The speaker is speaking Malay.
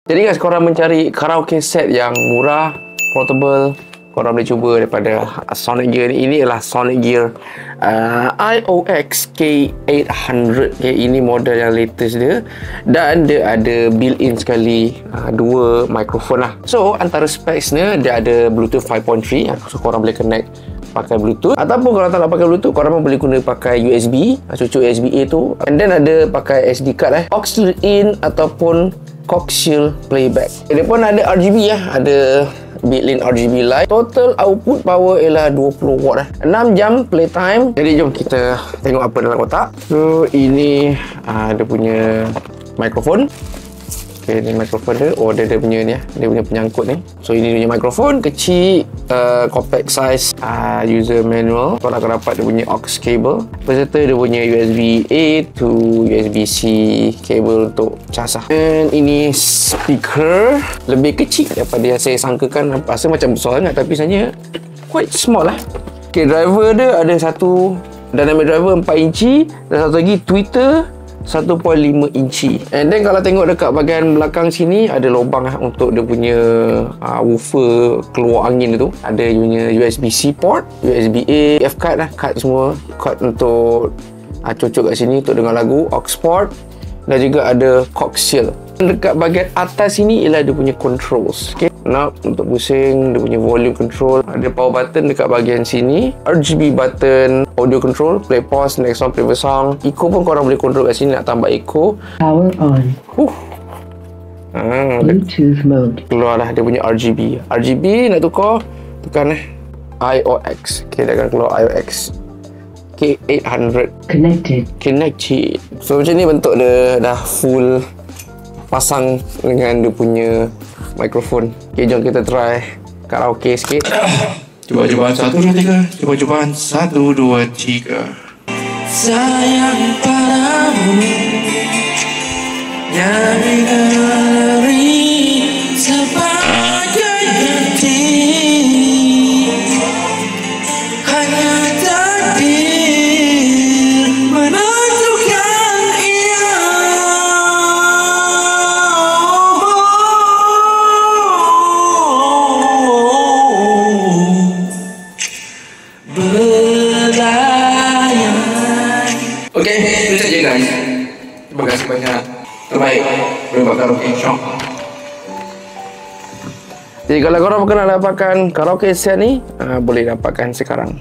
Jadi guys, korang mencari karaoke set yang murah, portable, korang boleh cuba daripada Sonic Gear ni. Ini adalah Sonic Gear IOX K800. Okay, ini model yang latest dia. Dan dia ada built-in sekali dua mikrofon lah. So, antara specsnya, dia ada Bluetooth 5.3. So, korang boleh connect pakai Bluetooth. Ataupun kalau tak nak pakai Bluetooth, korang pun boleh guna pakai USB. Cucuk USB-A tu. And then ada pakai SD card Auxiliary in ataupun coaxial playback. Dia pun ada RGB ada built-in RGB light. Total output power ialah 20 watt 6 jam playtime. Jadi jom kita tengok apa dalam kotak. So ini dia punya mikrofon. Okay, ni mikrofon dia. Oh, dia punya ni dia punya penyangkut ni. So ini dia punya mikrofon kecil, compact size, user manual. Korang akan dapat dia punya aux cable beserta dia punya USB A to USB-C cable untuk cas lah. Dan ini speaker lebih kecil daripada yang saya sangkakan. Rasa macam besar sangat tapi sebenarnya quite small lah. Okay, driver dia ada satu dynamic driver 4 inci dan satu lagi tweeter 1.5 inci. And then kalau tengok dekat bahagian belakang sini ada lubang untuk dia punya woofer keluar angin tu. Ada punya USB-C port, USB-A, F card card semua, card untuk cocok kat sini untuk dengar lagu, aux port dan juga ada coaxial. Dekat bahagian atas sini ialah dia punya controls. Okay, knob untuk pusing, dia punya volume control, ada power button dekat bahagian sini, RGB button, audio control, play pause, next song, previous song. Echo pun korang boleh control kat sini nak tambah echo. Power on. Bluetooth mode. Keluar dah dia punya RGB. RGB nak tukar, tekan IOX. Okay, dia akan keluar IOX K800. Connected. So macam ni bentuk dia, dah full pasang dengan dia punya mikrofon. Okay, jom kita try karaoke sikit. Cuba-cubaan 1, 2, 3. Cuba-cubaan 1, 2, 3. Sayang padamu, nyari-nyari sebagai ganti, hanya takdir menentukan ia. Okay, itu saja guys. Terima kasih banyak. Terbaik berbuat karaoke shop. Jadi kalau korang nak dapatkan karaoke set ni, boleh dapatkan sekarang.